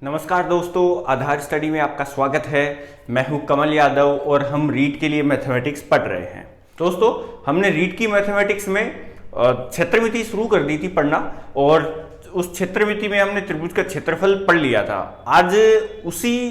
नमस्कार दोस्तों, आधार स्टडी में आपका स्वागत है। मैं हूं कमल यादव और हम रीट के लिए मैथमेटिक्स पढ़ रहे हैं। दोस्तों, हमने रीट की मैथमेटिक्स में क्षेत्रमिति शुरू कर दी थी पढ़ना और उस क्षेत्रमिति में हमने त्रिभुज का क्षेत्रफल पढ़ लिया था। आज उसी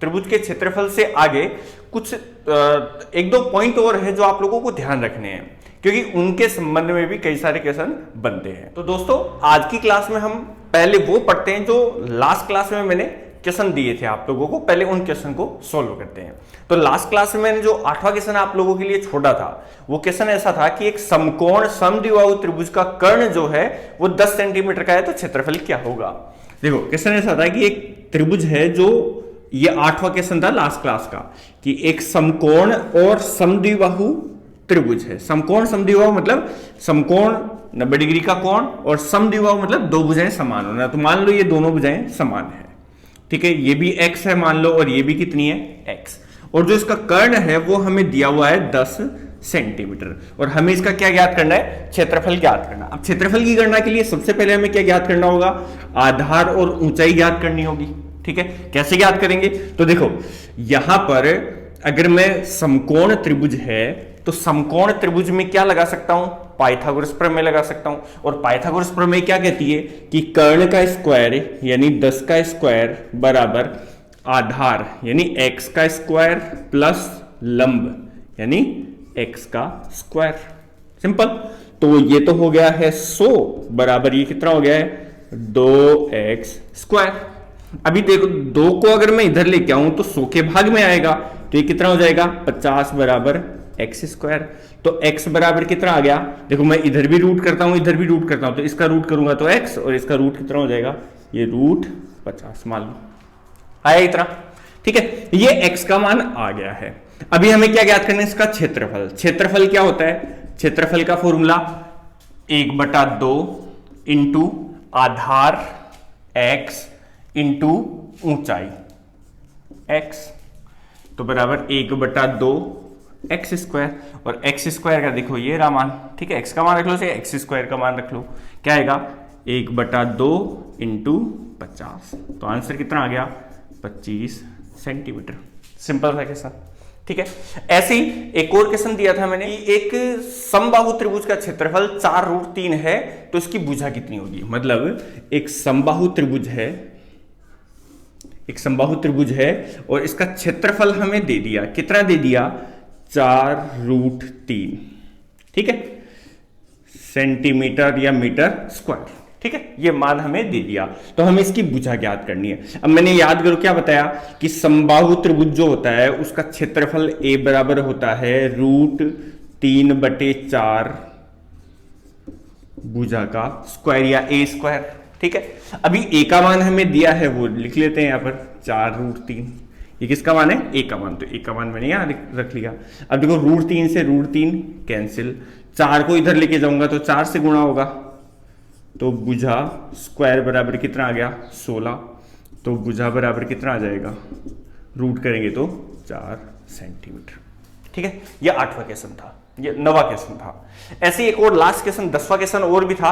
त्रिभुज के क्षेत्रफल से आगे कुछ एक दो पॉइंट और है जो आप लोगों को ध्यान रखने हैं, क्योंकि उनके संबंध में भी कई सारे क्वेश्चन बनते हैं। तो दोस्तों, आज की क्लास में हम पहले वो पढ़ते हैं जो लास्ट क्लास में मैंने क्वेश्चन दिए थे आप लोगों को। पहले उन क्वेश्चन को सॉल्व करते हैं। तो लास्ट क्लास में मैंने जो 8वां क्वेश्चन आप लोगों के लिए छोड़ा था, वो क्वेश्चन ऐसा था कि एक समकोण समद्विबाहु त्रिभुज का कर्ण जो है वो 10 सेंटीमीटर का है, तो क्षेत्रफल क्या होगा। देखो, क्वेश्चन ऐसा था कि एक त्रिभुज है जो, ये 8वां क्वेश्चन था लास्ट क्लास का, कि एक समकोण और समद्विबाहु त्रिभुज है। समकोण समद्विबाहु मतलब समकोण 90 डिग्री का कोण और समद्विबाहु मतलब दो भुजाएं समान होना। तो मान लो ये दोनों भुजाएं समान है, ठीक है। ये भी x है मान लो, और ये भी कितनी है, x। और जो इसका कर्ण है वो हमें दिया हुआ है 10 सेंटीमीटर, और हमें इसका क्या ज्ञात करना है, क्षेत्रफल ज्ञात करना। अब क्षेत्रफल की गणना के लिए सबसे पहले हमें क्या ज्ञात करना होगा, आधार और ऊंचाई ज्ञात करनी होगी, ठीक है। कैसे ज्ञात करेंगे, तो देखो यहां पर अगर मैं समकोण त्रिभुज है तो समकोण त्रिभुज में क्या लगा सकता हूं, पाइथागोरस प्रमेय लगा सकता हूं। और पाइथागोरस प्रमेय क्या कहती है कि कर्ण का स्क्वायर यानी 10 का स्क्वायर बराबर आधार यानी x का स्क्वायर प्लस लंब यानी x का स्क्वायर। सिंपल। तो ये तो हो गया है 100 बराबर ये कितना हो गया है, 2x स्क्वायर। अभी देखो 2 को अगर मैं इधर लेके आऊं तो 100 के भाग में आएगा, तो ये कितना हो जाएगा, 50 बराबर एक्स स्क्वायर। तो x बराबर कितना आ गया, देखो मैं इधर भी रूट करता हूं इधर भी रूट करता हूं, तो इसका रूट करूंगा तो x और इसका रूट कितना हो जाएगा, ये रूट 50 मान लो आया इतना, ठीक है। ये x का मान आ गया है। अभी हमें क्या ज्ञात करना है, इसका क्षेत्रफल। क्षेत्रफल क्या होता है, क्षेत्रफल का फॉर्मूला 1/2 इंटू आधार x इंटू ऊंचाई x, तो बराबर 1/2 एक्स स्क्वायर। और एक्स स्क्वायर का देखो ये रहा मान, ठीक है। एक्स का मान रख लो, एक्स स्क्वायर का मान रख लो, क्या आएगा 1/2 इंटू 50, तो आंसर कितना आ गया, 25 सेंटीमीटर। सिंपल था कैसा, ठीक है। ऐसे ही एक और क्वेश्चन दिया था मैंने, एक समबाहु त्रिभुज का क्षेत्रफल 4√3 है, तो इसकी भुजा कितनी होगी। मतलब एक समबाहु त्रिभुज है, एक समबाहु त्रिभुज है और इसका क्षेत्रफल हमें दे दिया, कितना दे दिया, 4√3, ठीक है, सेंटीमीटर या मीटर स्क्वायर, ठीक है। ये मान हमें दे दिया, तो हमें इसकी भुजा ज्ञात करनी है। अब मैंने याद करो क्या बताया कि समबाहु त्रिभुज जो होता है उसका क्षेत्रफल a बराबर होता है √3/4 भुजा का स्क्वायर या a स्क्वायर, ठीक है। अभी a का मान हमें दिया है वो लिख लेते हैं यहां पर 4√3। ये किसका मान है, a का मान, तो a का मान मैंने यहां रख लिया। अब देखो √3 से √3 कैंसिल, 4 को इधर लेके जाऊंगा तो 4 से गुणा होगा, तो भुजा स्क्वायर बराबर कितना आ गया, 16। तो भुजा बराबर कितना आ जाएगा, रूट करेंगे तो 4 सेंटीमीटर, ठीक है। ये 8वां क्वेश्चन था, ये 9वां क्वेश्चन था। ऐसे एक और लास्ट क्वेश्चन 10वां क्वेश्चन और भी था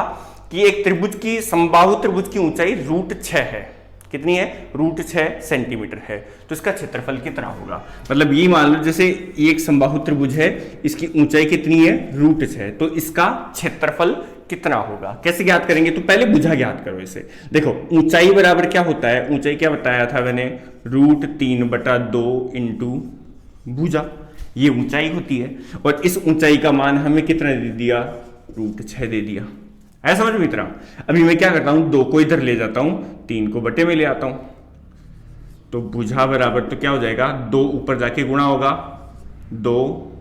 कि एक त्रिभुज की, समबाहु त्रिभुज की ऊंचाई √6 है, कितनी है, √6 सेंटीमीटर है, तो इसका क्षेत्रफल कितना होगा। मतलब ये मान लो जैसे ये एक समबाहु त्रिभुज है, इसकी ऊंचाई कितनी है, √6, तो इसका क्षेत्रफल कितना होगा। कैसे ज्ञात करेंगे, तो पहले भुजा ज्ञात करो इसे। देखो ऊंचाई बराबर क्या होता है, ऊंचाई क्या बताया था मैंने, √3/2 इंटू भुजा, ये ऊंचाई होती है। और इस ऊंचाई का मान हमें कितना दे दिया, √6 दे दिया। ऐसा समझ में इतना। अभी मैं क्या करता हूं, 2 को इधर ले जाता हूं, 3 को बटे में ले आता हूं, तो भुजा बराबर तो क्या हो जाएगा, 2 ऊपर जाके गुणा होगा, 2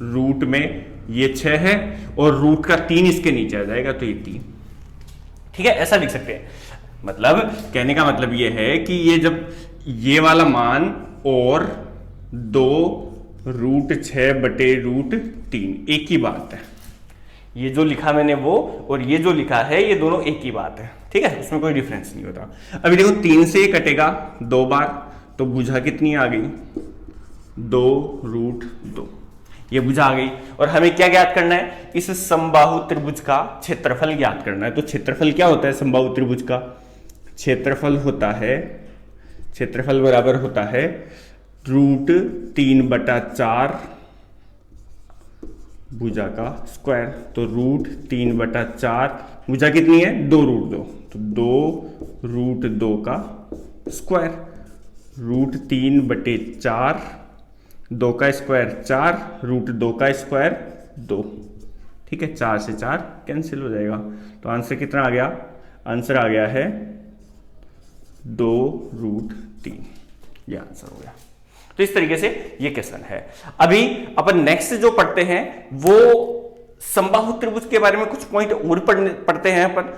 रूट में ये 6 है और रूट का 3 इसके नीचे आ जाएगा, तो ये 3, ठीक है। ऐसा लिख सकते हैं। मतलब कहने का मतलब ये है कि ये जब ये वाला मान और 2√6/√3 एक ही बात है। ये जो लिखा मैंने वो और ये जो लिखा है ये दोनों एक ही बात है, ठीक है, उसमें कोई डिफरेंस नहीं होता। अभी देखो 3 से कटेगा 2 बार, तो भुजा कितनी आ गई, 2√2, ये भुजा आ गई। और हमें क्या ज्ञात करना है, इस समबाहु त्रिभुज का क्षेत्रफल ज्ञात करना है। तो क्षेत्रफल क्या होता है समबाहु त्रिभुज का, क्षेत्रफल होता है, क्षेत्रफल बराबर होता है √3/4 भुजा का स्क्वायर। तो √3/4, भुजा कितनी है 2√2, तो 2√2 का स्क्वायर। √3/4, 2 का स्क्वायर 4, √2 का स्क्वायर 2। ठीक है, 4 से 4 कैंसिल हो जाएगा। तो आंसर कितना आ गया? आंसर आ गया है 2√3। ये आंसर हो गया। तो इस तरीके से ये क्वेश्चन है। अभी अपन नेक्स्ट जो पढ़ते हैं वो समबाहु त्रिभुज के बारे में कुछ पॉइंट और पढ़ते हैं अपन।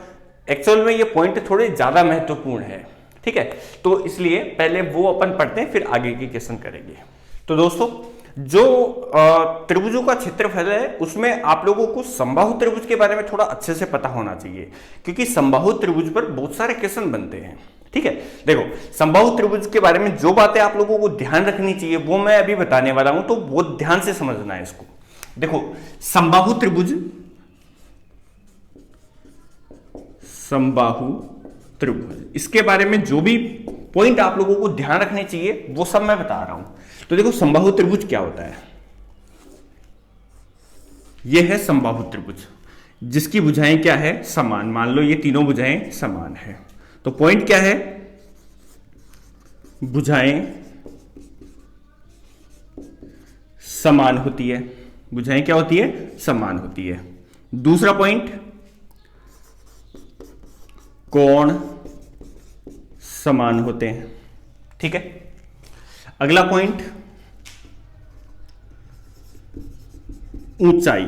एक्चुअल में ये पॉइंट थोड़े ज्यादा महत्वपूर्ण है। ठीक है, तो इसलिए पहले वो अपन पढ़ते हैं, फिर आगे के क्वेश्चन करेंगे। तो दोस्तों, जो त्रिभुजों का क्षेत्रफल है उसमें आप लोगों को समबाहु त्रिभुज के बारे में थोड़ा अच्छे से पता होना चाहिए, क्योंकि समबाहु त्रिभुज पर बहुत सारे क्वेश्चन बनते हैं। ठीक है, देखो समबाहु त्रिभुज के बारे में जो बातें आप लोगों को ध्यान रखनी चाहिए वो मैं अभी बताने वाला हूं, तो बहुत ध्यान से समझना है इसको। देखो समबाहु त्रिभुज, समबाहु त्रिभुज, इसके बारे में जो भी पॉइंट आप लोगों को ध्यान रखने चाहिए वो सब मैं बता रहा हूं। तो देखो समबाहु त्रिभुज क्या होता है। यह है समबाहु त्रिभुज, जिसकी भुजाएं क्या है? समान। मान लो ये तीनों भुजाएं समान है, तो पॉइंट क्या है? भुजाएं समान होती है। भुजाएं क्या होती है? समान होती है। दूसरा पॉइंट, कोण समान होते हैं। ठीक है, अगला पॉइंट, ऊंचाई।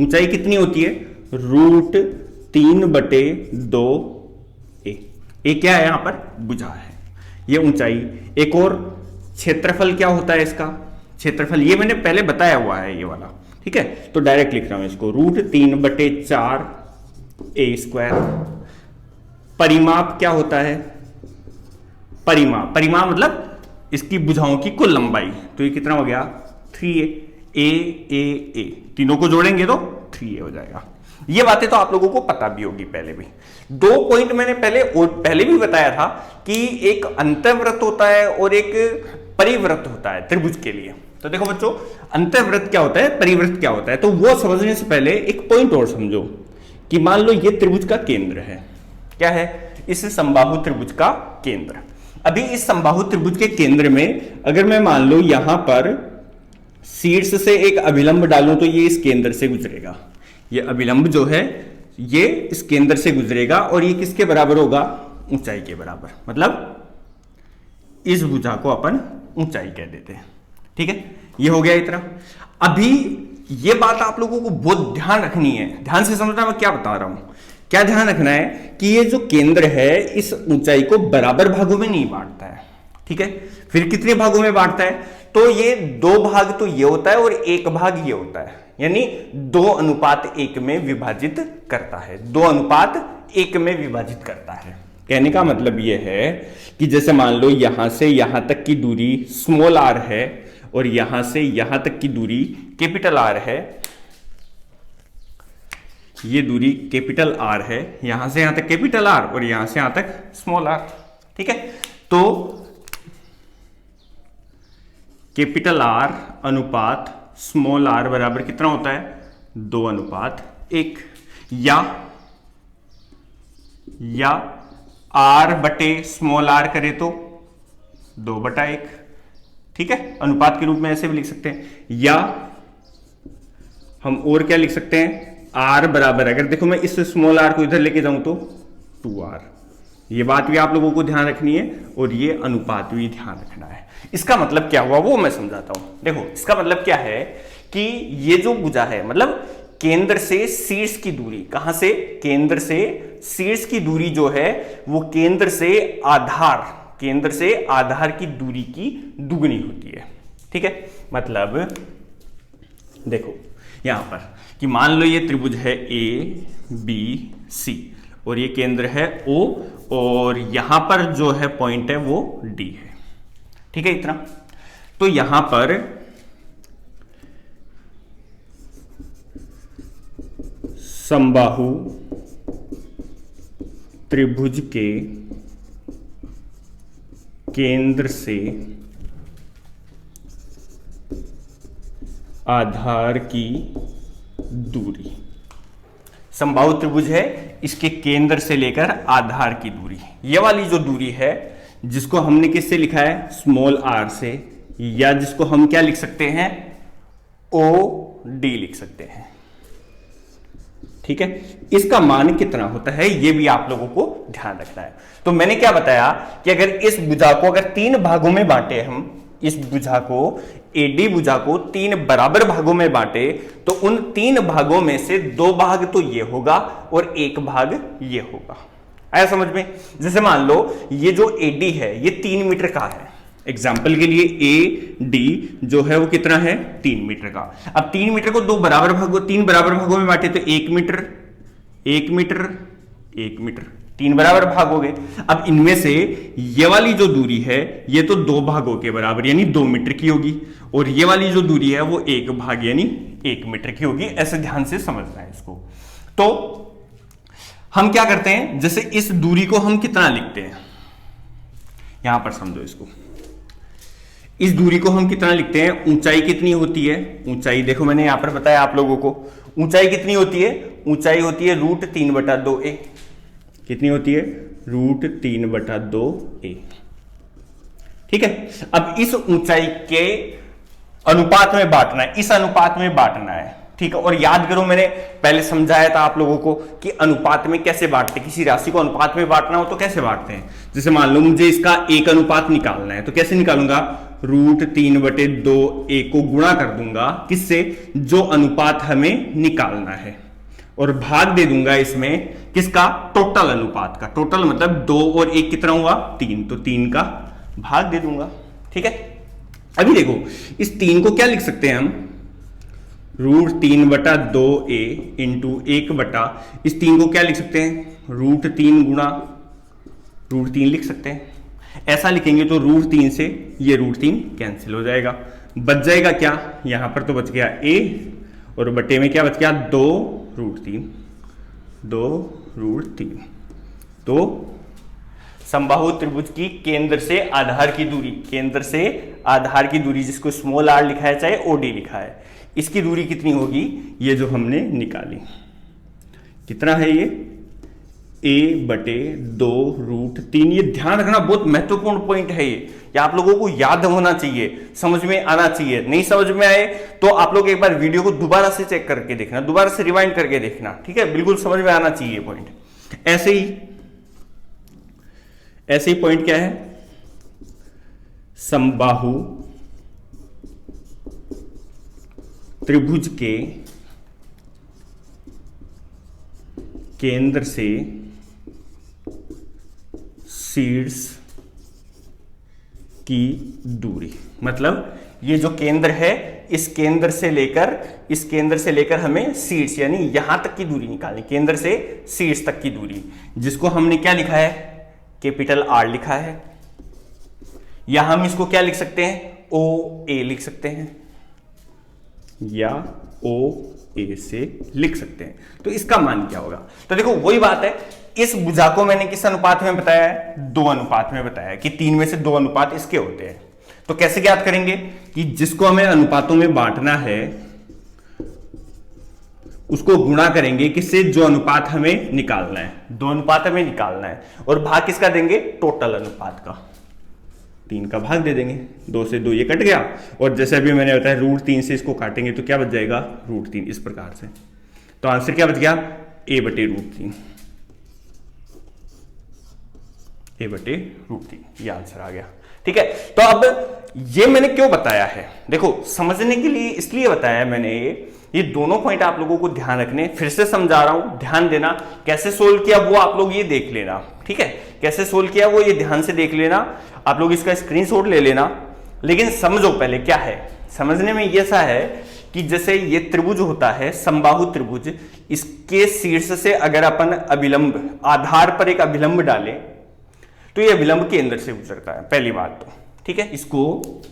ऊंचाई कितनी होती है? √3/2a। ए क्या है? यहां पर भुजा है, ये ऊंचाई। एक और क्षेत्रफल क्या होता है इसका? क्षेत्रफल ये मैंने पहले बताया हुआ है, ये वाला। ठीक है, तो डायरेक्ट लिख रहा हूं इसको, √3/4a²। परिमाप क्या होता है? परिमाप, परिमाप मतलब इसकी भुजाओं की कुल लंबाई। तो ये कितना हो गया? 3a। a तीनों को जोड़ेंगे तो 3a हो जाएगा। ये बातें तो आप लोगों को पता भी होगी पहले भी। दो पॉइंट मैंने पहले भी बताया था कि एक अंतःवृत्त होता है और एक परिवृत्त होता है त्रिभुज के लिए। तो देखो बच्चों, अंतःवृत्त क्या होता है, परिवृत्त क्या होता है, तो वो समझने से पहले एक पॉइंट और समझो कि मान लो ये त्रिभुज का केंद्र है। क्या है? इस समबाहु त्रिभुज का केंद्र। अभी इस समबाहु त्रिभुज के केंद्र में अगर मैं मान लो यहां पर शीर्ष से एक अभिलंब डालूं तो ये इस केंद्र से गुजरेगा। ये अभिलंब जो है ये इस केंद्र से गुजरेगा और ये किसके बराबर होगा? ऊंचाई के बराबर। मतलब इस भुजा को अपन ऊंचाई कह देते हैं। ठीक है, ये हो गया इतना। अभी ये बात आप लोगों को बहुत ध्यान रखनी है, ध्यान से समझना मैं क्या बता रहा हूं। क्या ध्यान रखना है कि ये जो केंद्र है इस ऊंचाई को बराबर भागों में नहीं बांटता है। ठीक है, फिर कितने भागों में बांटता है? तो ये 2 भाग तो ये होता है और 1 भाग ये होता है, यानी 2:1 में विभाजित करता है। 2:1 में विभाजित करता है। कहने का मतलब ये है कि जैसे मान लो यहां से यहां तक की दूरी स्मॉल r है और यहां से यहां तक की दूरी कैपिटल R है। ये दूरी कैपिटल R है, यहां से यहां तक कैपिटल R और यहां से यहां तक स्मॉल r। ठीक है, तो कैपिटल R अनुपात स्मॉल r बराबर कितना होता है? 2:1। या r बटे स्मॉल r करे तो 2/1। ठीक है, अनुपात के रूप में ऐसे भी लिख सकते हैं। या हम और क्या लिख सकते हैं? r बराबर, अगर देखो मैं इस स्मॉल r को इधर लेके जाऊं तो 2r। ये बात भी आप लोगों को ध्यान रखनी है और ये अनुपात भी ध्यान रखना है। इसका मतलब क्या हुआ वो मैं समझाता हूं। देखो इसका मतलब क्या है कि ये जो भुजा है, मतलब केंद्र से शीर्ष की दूरी, कहां से? केंद्र से शीर्ष की दूरी जो है वो केंद्र से आधार की दूरी की दुगनी होती है। ठीक है, मतलब देखो यहां पर कि मान लो ये त्रिभुज है ABC और ये केंद्र है O और यहां पर जो है पॉइंट है वो D है। ठीक है, इतना। तो यहां पर समबाहु त्रिभुज के केंद्र से आधार की दूरी। समबाहु त्रिभुज है, इसके केंद्र से लेकर आधार की दूरी, ये वाली जो दूरी है जिसको हमने किससे लिखा है, स्मॉल आर से, या जिसको हम क्या लिख सकते हैं, ओ डी लिख सकते हैं। ठीक है, इसका मान कितना होता है ये भी आप लोगों को ध्यान रखना है। तो मैंने क्या बताया कि अगर इस भुजा को अगर 3 भागों में बांटे, हम इस भुजा को एडी भुजा को 3 बराबर भागों में बांटे, तो उन 3 भागों में से 2 भाग तो ये होगा और 1 भाग ये होगा। आया समझ में? जैसे मान लो ये जो एडी है ये 3 मीटर का है, एग्जाम्पल के लिए ए डी जो है वो कितना है, 3 मीटर का। अब 3 मीटर को 3 बराबर भागों में बांटे तो 1 मीटर 1 मीटर 1 मीटर, 3 बराबर भाग हो गए। अब इनमें से ये वाली जो दूरी है ये तो 2 भागों के बराबर यानी 2 मीटर की होगी, और ये वाली जो दूरी है वो 1 भाग यानी 1 मीटर की होगी। ऐसे ध्यान से समझना है इसको। तो हम क्या करते हैं, जैसे इस दूरी को हम कितना लिखते हैं, यहां पर समझो इसको, इस दूरी को हम कितना लिखते हैं, ऊंचाई कितनी होती है, ऊंचाई देखो मैंने यहां पर बताया आप लोगों को, ऊंचाई कितनी होती है, ऊंचाई होती है √3/2a। कितनी होती है, √3/2a। ठीक है, अब इस ऊंचाई के अनुपात में बांटना है, इस अनुपात में बांटना है। ठीक है, और याद करो मैंने पहले समझाया था आप लोगों को कि अनुपात में कैसे बांटते, किसी राशि को अनुपात में बांटना हो तो कैसे बांटते हैं। जैसे मान लो मुझे इसका एक अनुपात निकालना है तो कैसे निकालूंगा, √3/2a को गुणा कर दूंगा किससे, जो अनुपात हमें निकालना है, और भाग दे दूंगा इसमें किसका, टोटल अनुपात का। टोटल मतलब 2 और 1 कितना हुआ, 3, तो 3 का भाग दे दूंगा। ठीक है, अभी देखो इस 3 को क्या लिख सकते हैं हम, √3/2a इंटू 1 इस 3 को क्या लिख सकते हैं, √3 गुणा √3 लिख सकते हैं। ऐसा लिखेंगे तो √3 से ये √3 कैंसिल हो जाएगा, बच जाएगा क्या, यहां पर तो बच गया a, और बटे में क्या बच गया, 2√3। तो समबाहु त्रिभुज की केंद्र से आधार की दूरी, केंद्र से आधार की दूरी जिसको स्मॉल आर लिखा है चाहे ओडी लिखा है, इसकी दूरी कितनी होगी, ये जो हमने निकाली कितना है, ये a/2√3। ये ध्यान रखना, बहुत महत्वपूर्ण पॉइंट है ये आप लोगों को याद होना चाहिए, समझ में आना चाहिए। नहीं समझ में आए तो आप लोग एक बार वीडियो को दोबारा से चेक करके देखना, दोबारा से रिवाइंड करके देखना। ठीक है, बिल्कुल समझ में आना चाहिए पॉइंट। ऐसे ही पॉइंट क्या है, समबाहु त्रिभुज के केंद्र से शीर्ष की दूरी, मतलब ये जो केंद्र है इस केंद्र से लेकर हमें शीर्ष यानी यहां तक की दूरी निकालनी, केंद्र से शीर्ष तक की दूरी, जिसको हमने क्या लिखा है, कैपिटल R लिखा है, या हम इसको क्या लिख सकते हैं, OA लिख सकते हैं, या OA से लिख सकते हैं। तो इसका मान क्या होगा, तो देखो वही बात है, इस भुजा को मैंने किस अनुपात में बताया है, 2 अनुपात में बताया है कि 3 में से 2 अनुपात इसके होते हैं। तो कैसे ज्ञात करेंगे कि जिसको हमें अनुपातों में बांटना है उसको गुणा करेंगे किससे, जो अनुपात हमें निकालना है, 2 अनुपात हमें निकालना है, और भाग किसका देंगे, टोटल अनुपात का, 3 का भाग दे देंगे, 2 से 2 ये कट गया, और जैसे अभी मैंने बताया √3 से इसको काटेंगे तो क्या बच जाएगा, √3, इस प्रकार से। तो आंसर क्या बच गया, a/√3, a/√3, ये आंसर आ गया। ठीक है, तो अब ये मैंने क्यों बताया है, देखो समझने के लिए इसलिए बताया मैंने, ये दोनों पॉइंट आप लोगों को ध्यान रखने, फिर से समझा रहा हूं, ध्यान देना। कैसे सोल्व किया वो आप लोग ये देख लेना, ठीक है, कैसे सोल्व किया वो ये ध्यान से देख लेना, आप लोग इसका स्क्रीनशॉट ले लेना। लेकिन समझो पहले क्या है, समझने में ये सा है कि जैसे ये त्रिभुज होता है समबाहु त्रिभुज, इसके शीर्ष से अगर अपन अभिलंब, आधार पर एक अभिलंब डालें तो ये अभिलंब केंद्र से गुजरता है, पहली बात तो। ठीक है, इसको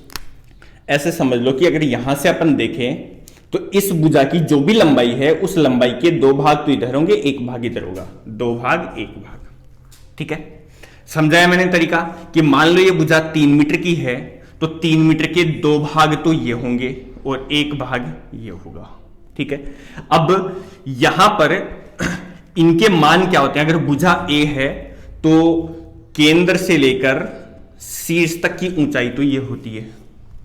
ऐसे समझ लो कि अगर यहां से अपन देखें तो इस भुजा की जो भी लंबाई है उस लंबाई के 2 भाग तो इधर होंगे, 1 भाग इधर होगा, 2 भाग 1 भाग। ठीक है, समझाया मैंने तरीका कि मान लो ये भुजा 3 मीटर की है, तो 3 मीटर के 2 भाग तो ये होंगे और 1 भाग ये होगा। ठीक है, अब यहां पर इनके मान क्या होते हैं? अगर भुजा ए है तो केंद्र से लेकर शीर्ष तक की ऊंचाई तो ये होती है।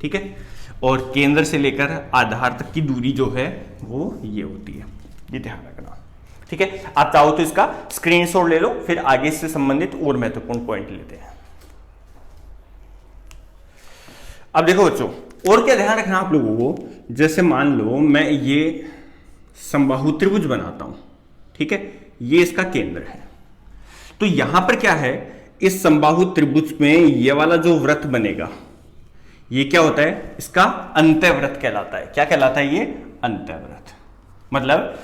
ठीक है, और केंद्र से लेकर आधार तक की दूरी जो है वो ये होती है। ये ध्यान रखना। ठीक है, आप चाहो तो इसका स्क्रीनशॉट ले लो, फिर आगे इससे संबंधित और महत्वपूर्ण पॉइंट लेते हैं। अब देखो बच्चों, और क्या ध्यान रखना आप लोगों को, जैसे मान लो मैं ये समबाहु त्रिभुज बनाता हूं। ठीक है, ये इसका केंद्र है, तो यहां पर क्या है, इस समबाहु त्रिभुज में ये वाला जो वृत्त बनेगा ये क्या होता है? इसका अंतःवृत्त कहलाता है। क्या कहलाता है ये? अंतःवृत्त। मतलब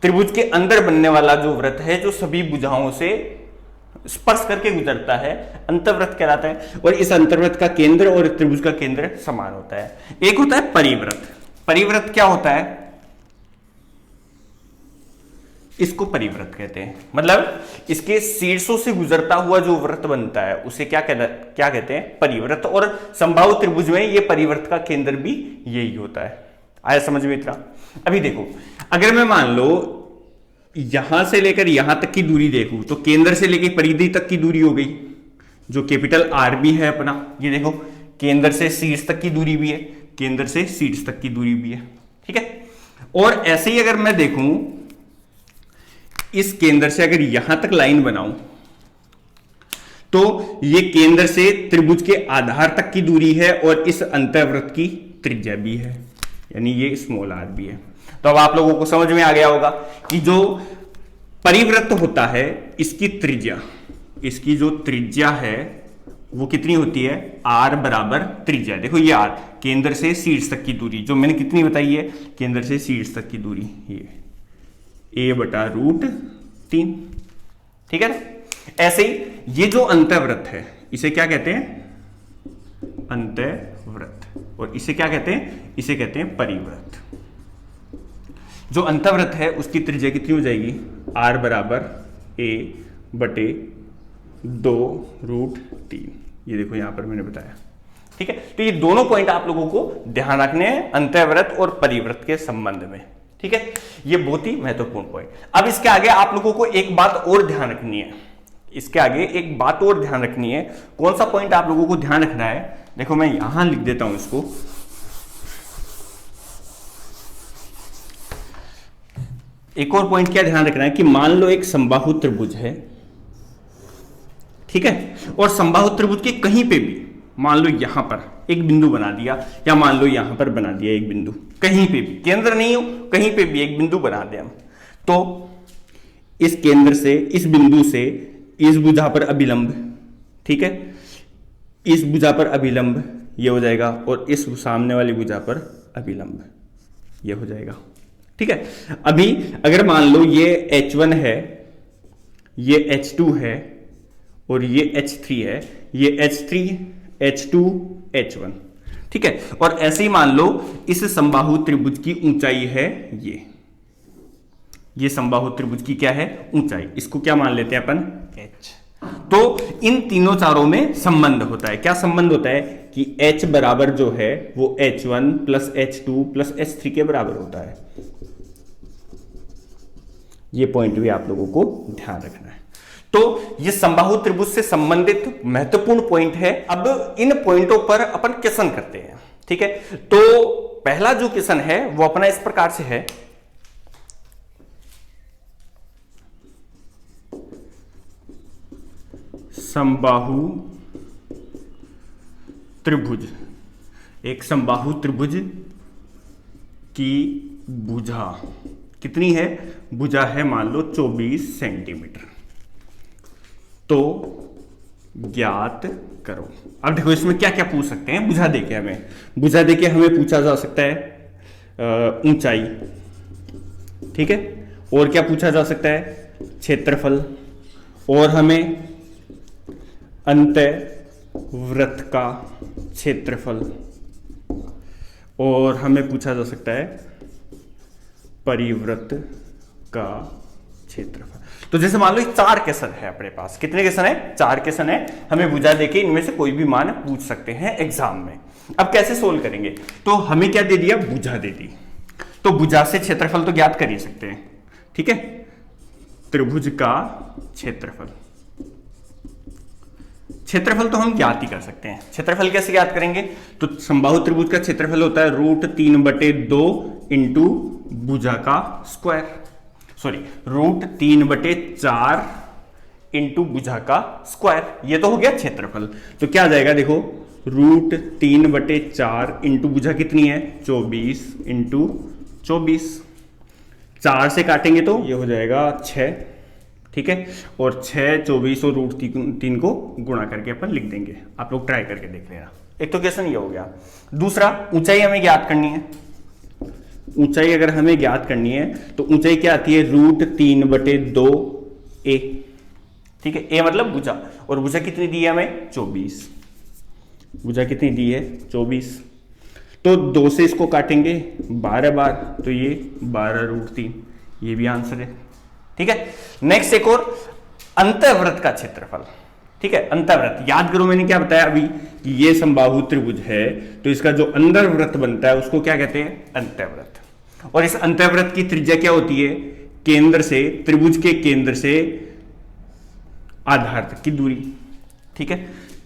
त्रिभुज के अंदर बनने वाला जो वृत्त है, जो सभी भुजाओं से स्पर्श करके गुजरता है, अंतःवृत्त कहलाता है। और इस अंतःवृत्त का केंद्र और त्रिभुज का केंद्र समान होता है। एक होता है परिवृत्त। परिवृत्त क्या होता है? इसको परिवृत्त कहते हैं। मतलब इसके शीर्षों से गुजरता हुआ जो वृत्त बनता है उसे क्या कहते हैं? परिवृत्त। और समबाहु त्रिभुज में ये परिवृत्त का केंद्र भी यही होता है। आया समझ में इतना? अभी देखो, अगर मैं मान लो यहां से लेकर यहां तक की दूरी देखूं, तो केंद्र से लेकर परिधि तक की दूरी हो गई, जो कैपिटल आर भी है अपना। ये देखो, केंद्र से शीर्ष तक की दूरी भी है, केंद्र से शीर्ष तक की दूरी भी है। ठीक है, और ऐसे ही अगर मैं देखूं, इस केंद्र से अगर यहां तक लाइन बनाऊं, तो ये केंद्र से त्रिभुज के आधार तक की दूरी है और इस अंतःवृत्त की त्रिज्या भी है, यानी ये स्मॉल आर भी है। तो अब आप लोगों को समझ में आ गया होगा कि जो परिवृत्त होता है, इसकी जो त्रिज्या है वो कितनी होती है? आर बराबर त्रिज्या। देखो ये आर, केंद्र से शीर्ष तक की दूरी जो मैंने कितनी बताई है, केंद्र से शीर्ष तक की दूरी ये a/√3। ठीक है ना? ऐसे ही ये जो अंतःवृत्त है इसे क्या कहते हैं? अंतःवृत्त। और इसे क्या कहते हैं? इसे कहते हैं परिवृत्त। जो अंतःवृत्त है उसकी त्रिज्या कितनी हो जाएगी? r बराबर a/2√3। ये देखो यहां पर मैंने बताया। ठीक है, तो ये दोनों पॉइंट आप लोगों को ध्यान रखने हैं अंतःवृत्त और परिवृत्त के संबंध में। ठीक है, ये बहुत ही महत्वपूर्ण पॉइंट। अब इसके आगे आप लोगों को एक बात और ध्यान रखनी है। इसके आगे एक बात और ध्यान रखनी है। कौन सा पॉइंट आप लोगों को ध्यान रखना है? देखो मैं यहां लिख देता हूं इसको। एक और पॉइंट क्या ध्यान रखना है कि मान लो एक समबाहु त्रिभुज है। ठीक है, और समबाहु त्रिभुज के कहीं पे भी मान लो यहां पर एक बिंदु बना दिया, या मान लो यहां पर बना दिया एक बिंदु, कहीं पे भी, केंद्र नहीं हो, कहीं पे भी एक बिंदु बना दे हम, तो इस केंद्र से, इस बिंदु से इस भुजा पर अभिलंब, ठीक है, इस भुजा पर अभिलंब ये हो जाएगा, और इस सामने वाली भुजा पर अभिलंब ये हो जाएगा। ठीक है, अभी अगर मान लो ये H1 है, ये H2 है, और ये H3 है, ये H3, H2, H1। ठीक है, और ऐसे ही मान लो इस समबाहु त्रिभुज की ऊंचाई है ये समबाहु त्रिभुज की क्या है? ऊंचाई। इसको क्या मान लेते हैं अपन? H। तो इन तीनों चारों में संबंध होता है। क्या संबंध होता है कि H बराबर जो है वो H1 plus H2 plus H3 के बराबर होता है। ये पॉइंट भी आप लोगों को ध्यान रखना है। तो ये समबाहु त्रिभुज से संबंधित महत्वपूर्ण पॉइंट है। अब इन पॉइंटों पर अपन क्वेश्चन करते हैं। ठीक है, तो पहला जो क्वेश्चन है वो अपना इस प्रकार से है, समबाहु त्रिभुज, एक समबाहु त्रिभुज की भुजा कितनी है? भुजा है मान लो 24 सेंटीमीटर, तो ज्ञात करो। अब देखो इसमें क्या क्या पूछ सकते हैं। भुजा देके हमें पूछा जा सकता है ऊंचाई, ठीक है, और क्या पूछा जा सकता है? क्षेत्रफल, और हमें अंतःवृत्त का क्षेत्रफल, और हमें पूछा जा सकता है परिवृत्त का क्षेत्रफल। तो जैसे मान लो 4 क्वेश्चन है अपने पास, कितने क्वेश्चन है? 4 क्वेश्चन है। हमें भुजा देके इनमें से कोई भी मान पूछ सकते हैं एग्जाम में। अब कैसे सोल्व करेंगे? तो हमें क्या दे दिया? भुजा दे दी। तो भुजा से क्षेत्रफल तो ज्ञात कर ही सकते हैं, ठीक है। त्रिभुज का क्षेत्रफल, क्षेत्रफल तो हम ज्ञात ही कर सकते हैं। क्षेत्रफल कैसे ज्ञात करेंगे? तो समबाहु त्रिभुज का क्षेत्रफल होता है √3/2 इंटू भुजा का स्क्वायर, सॉरी √3/4 इंटू भुजा का स्क्वायर। ये तो हो गया क्षेत्रफल। तो क्या आ जाएगा? देखो √3/4 इंटू भुजा कितनी है? 24 इंटू 24, 4 से काटेंगे तो ये हो जाएगा 6, ठीक है। और 6, 24 और √3 को गुणा करके अपन लिख देंगे। आप लोग ट्राई करके देख लेना। एक तो क्वेश्चन ये हो गया। दूसरा, ऊंचाई हमें ज्ञात करनी है। ऊंचाई अगर हमें ज्ञात करनी है तो ऊंचाई क्या आती है? √3/2a, ठीक है। a मतलब भुजा, और भुजा कितनी दी है हमें? 24। भुजा कितनी दी है? 24। तो 2 से इसको काटेंगे 12 बार, तो ये 12√3, ये भी आंसर है, ठीक है। नेक्स्ट एक और, अंतःवृत्त का क्षेत्रफल, ठीक है। अंतःवृत्त याद करो, मैंने क्या बताया अभी कि ये समबाहु त्रिभुज है, तो इसका जो अंदर वृत्त बनता है उसको क्या कहते हैं? अंतःवृत्त। और इस अंतःवृत्त की त्रिज्या क्या होती है? केंद्र से, त्रिभुज के केंद्र से आधार तक की दूरी, ठीक है।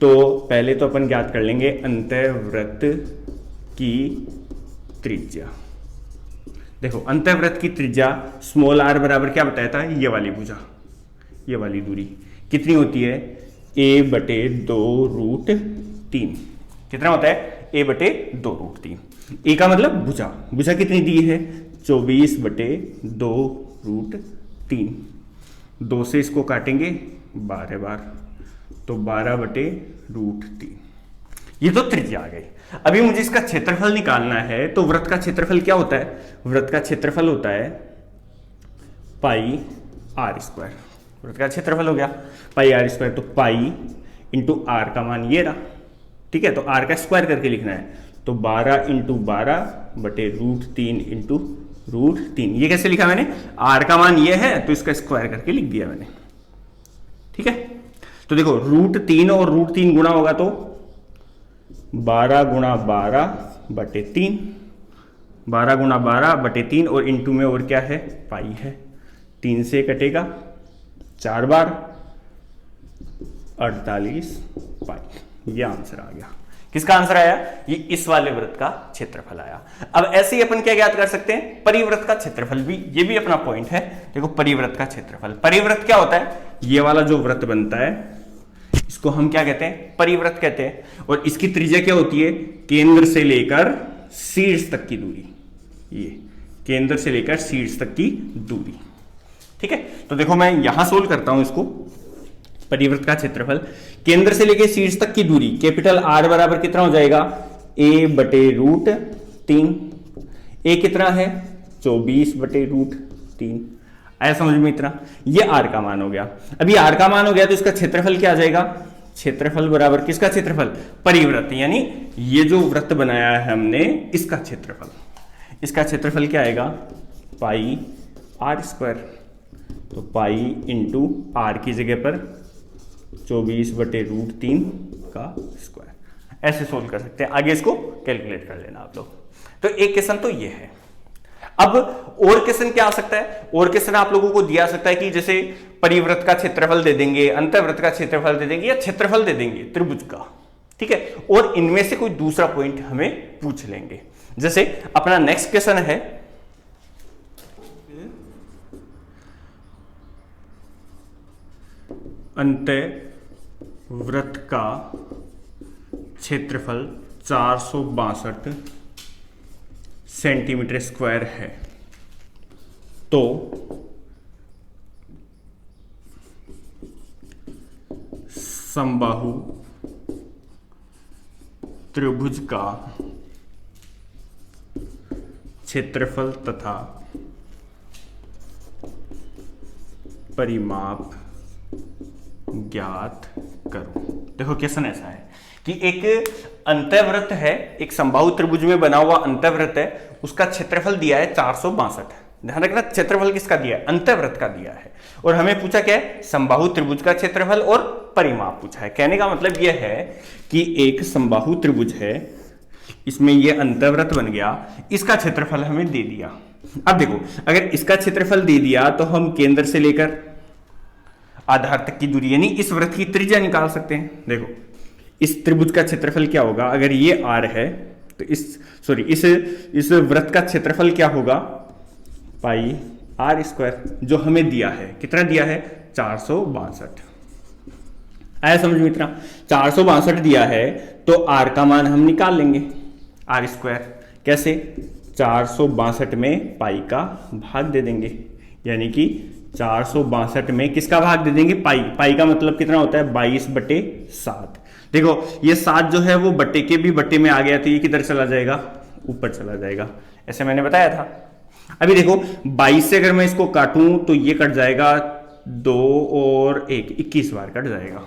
तो पहले तो अपन ज्ञात कर लेंगे अंतःवृत्त की त्रिज्या। देखो अंतःवृत्त की त्रिज्या स्मॉल r बराबर क्या बताया था? ये वाली भुजा, ये वाली दूरी कितनी होती है? a/2√3। कितना होता है? a/2√3। a का मतलब भुजा, भुजा कितनी दी है? 24/2√3। 2 से इसको काटेंगे 12 बार, तो 12/√3। ये तो त्रिज्या आ गई। अभी मुझे इसका क्षेत्रफल निकालना है, तो वृत्त का क्षेत्रफल क्या होता है? वृत्त का क्षेत्रफल होता है पाई r²। वृत्त का क्षेत्रफल हो गया पाई r², तो पाई इंटू r का मान ये रहा, ठीक है। तो r का स्क्वायर करके लिखना है, तो 12 इंटू 12/√3 इंटू √3। ये कैसे लिखा मैंने? r का मान ये है तो इसका स्क्वायर करके लिख दिया मैंने, ठीक है। तो देखो √3 और √3 गुणा होगा तो 12 गुणा 12/3, 12 गुणा 12/3, और इंटू में और क्या है? पाई है। 3 से कटेगा 4 बार, 48 पाई। ये आंसर आ गया। किसका आंसर आया? ये इस वाले वृत्त का क्षेत्रफल आया। अब ऐसे ही अपन क्या ज्ञात कर सकते हैं? परिवृत्त का क्षेत्रफल भी, ये भी अपना पॉइंट है। देखो परिवृत्त का क्षेत्रफल, परिवृत्त क्या होता है? ये वाला जो वृत्त बनता है इसको हम क्या कहते हैं? परिवृत्त कहते हैं। और इसकी त्रिज्या क्या होती है? केंद्र से लेकर शीर्ष तक की दूरी, ये केंद्र से लेकर शीर्ष तक की दूरी, ठीक है। तो देखो मैं यहां सोल्व करता हूं इसको। परिवृत्त का क्षेत्रफल केंद्र से लेकर शीर्ष तक की दूरी, कैपिटल R बराबर कितना हो जाएगा? a/√3। a कितना है? 24/√3। आया समझ में इतना? ये r का मान हो गया। अभी r का मान हो गया तो इसका क्षेत्रफल क्या आ जाएगा? क्षेत्रफल बराबर किसका क्षेत्रफल? परिवृत्त, यानी ये जो वृत्त बनाया है हमने इसका क्षेत्रफल। इसका क्षेत्रफल क्या आएगा? पाई r²। तो पाई इंटू r की जगह पर 24/√3 का स्क्वायर। ऐसे सोल्व कर सकते हैं। आगे इसको कैलकुलेट कर लेना आप लोग। तो एक क्वेश्चन तो ये है। अब और क्वेश्चन क्या आ सकता है? और क्वेश्चन आप लोगों को दिया सकता है कि जैसे परिवृत्त का क्षेत्रफल दे देंगे, अंतःवृत्त का क्षेत्रफल दे देंगे, या क्षेत्रफल दे देंगे त्रिभुज का, ठीक है। और इनमें से कोई दूसरा पॉइंट हमें पूछ लेंगे। जैसे अपना नेक्स्ट क्वेश्चन है अंतःवृत्त का क्षेत्रफल 462 सेंटीमीटर स्क्वायर है, तो समबाहु त्रिभुज का क्षेत्रफल तथा परिमाप ज्ञात करो। देखो क्वेश्चन ऐसा है कि एक अंतःवृत्त है, एक समबाहु त्रिभुज में बना हुआ अंतःवृत्त है, उसका क्षेत्रफल दिया है 462। ध्यान रखना क्षेत्रफल किसका दिया है, अंतःवृत्त का दिया है। और हमें पूछा क्या है, समबाहु त्रिभुज का क्षेत्रफल और परिमाप पूछा है। कहने का मतलब यह है कि एक समबाहु त्रिभुज है, इसमें यह अंतःवृत्त बन गया, इसका क्षेत्रफल हमें दे दिया। अब देखो, अगर इसका क्षेत्रफल दे दिया तो हम केंद्र से लेकर आधार तक की दूरी यानी इस वृत्त की त्रिज्या निकाल सकते हैं। देखो इस त्रिभुज का क्षेत्रफल क्या होगा, अगर ये r है तो इस वृत्त का क्षेत्रफल क्या होगा, पाई r स्क्वायर, जो हमें दिया है, कितना दिया है, 462। आया समझ में इतना, 462 दिया है तो r का मान हम निकाल लेंगे, r स्क्वायर। कैसे, 462 में पाई का भाग दे देंगे, यानी कि 462 में किसका भाग दे देंगे, पाई का मतलब कितना होता है, 22/7। देखो ये 7 जो है वो बट्टे के भी बट्टे में आ गया, तो ये किधर चला जाएगा, ऊपर चला जाएगा, ऐसे मैंने बताया था। अभी देखो 22 से अगर मैं इसको काटूं तो ये कट जाएगा 2 और 1, 21 बार कट जाएगा।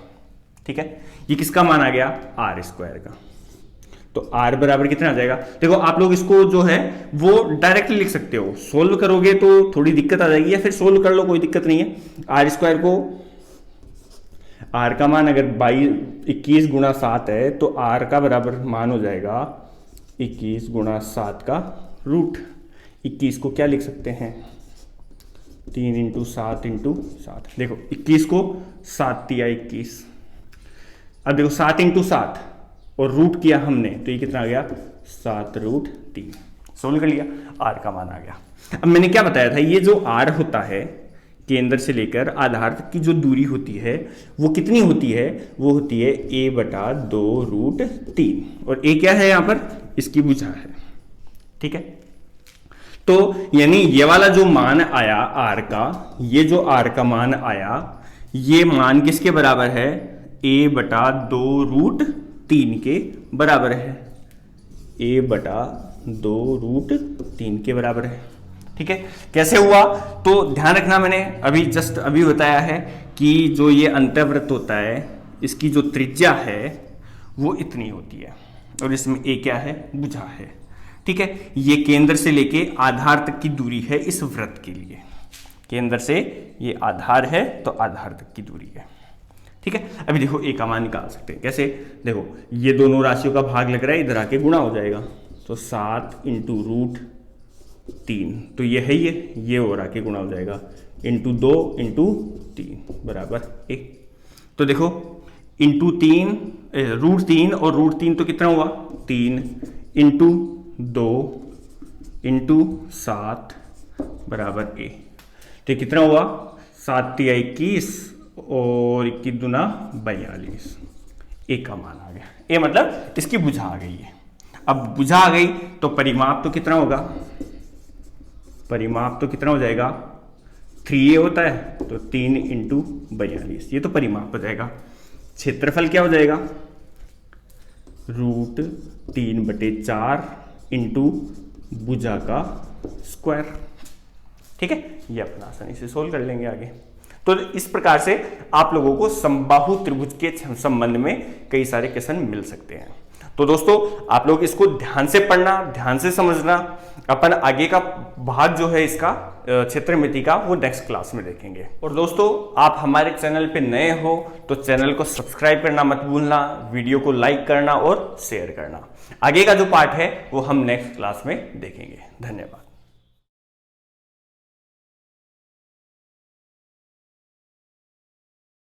ठीक है, ये किसका मान आ गया, r स्क्वायर का। तो r बराबर कितना आ जाएगा, देखो आप लोग इसको जो है वो डायरेक्टली लिख सकते हो, सोल्व करोगे तो थोड़ी दिक्कत आ जाएगी, या फिर सोल्व कर लो, कोई दिक्कत नहीं है। r स्क्वायर को, r का मान अगर 21 गुणा 7 है तो r का बराबर मान हो जाएगा 21 गुणा 7 का रूट। 21 को क्या लिख सकते हैं, 3 × 7 × 7। देखो 21 को 7 दिया 21, अब देखो 7 × 7 और रूट किया हमने तो ये कितना आ गया, 7√3। सोल्व कर लिया, r का मान आ गया। अब मैंने क्या बताया था, ये जो r होता है केंद्र से लेकर आधार तक की जो दूरी होती है वो कितनी होती है, वो होती है a/2√3, और a क्या है यहाँ पर, इसकी भुजा है। ठीक है, तो यानी ये वाला जो मान आया r का, ये जो r का मान आया, ये मान किसके बराबर है, a/2√3 के बराबर है, a/2√3 के बराबर है। ठीक है, कैसे हुआ, तो ध्यान रखना, मैंने अभी बताया है कि जो ये अंतःवृत्त होता है इसकी जो त्रिज्या है वो इतनी होती है, और इसमें a क्या है, भुजा है। ठीक है, ये केंद्र से लेके आधार तक की दूरी है इस वृत्त के लिए, केंद्र से ये आधार है तो आधार तक की दूरी है। ठीक है, अभी देखो a का मान निकाल सकते हैं, कैसे, देखो ये दोनों राशियों का भाग लग रहा है, इधर आके गुणा हो जाएगा, तो 7 × √3, तो ये है ये और आके गुणा हो जाएगा, × 2 × 3 बराबर 1। तो देखो √3 और √3 तो कितना हुआ, 3 × 2 × 7 बराबर a, तो कितना हुआ, 7 × 21 और 21 दूना 42, a का मान आ गया। a मतलब इसकी भुजा आ गई है। अब भुजा आ गई तो परिमाप तो कितना होगा, परिमाप तो कितना हो जाएगा, 3a होता है तो 3 × 42, ये तो परिमाप हो जाएगा। क्षेत्रफल क्या हो जाएगा, √3/4 × भुजा का स्क्वायर। ठीक है, ये अपना आसानी से सोल्व कर लेंगे आगे। तो इस प्रकार से आप लोगों को समबाहु त्रिभुज के संबंध में कई सारे क्वेश्चन मिल सकते हैं। तो दोस्तों आप लोग इसको ध्यान से पढ़ना, ध्यान से समझना। अपन आगे का भाग जो है इसका क्षेत्रमिति का वो नेक्स्ट क्लास में देखेंगे। और दोस्तों आप हमारे चैनल पे नए हो तो चैनल को सब्सक्राइब करना मत भूलना, वीडियो को लाइक करना और शेयर करना। आगे का जो पार्ट है वो हम नेक्स्ट क्लास में देखेंगे। धन्यवाद।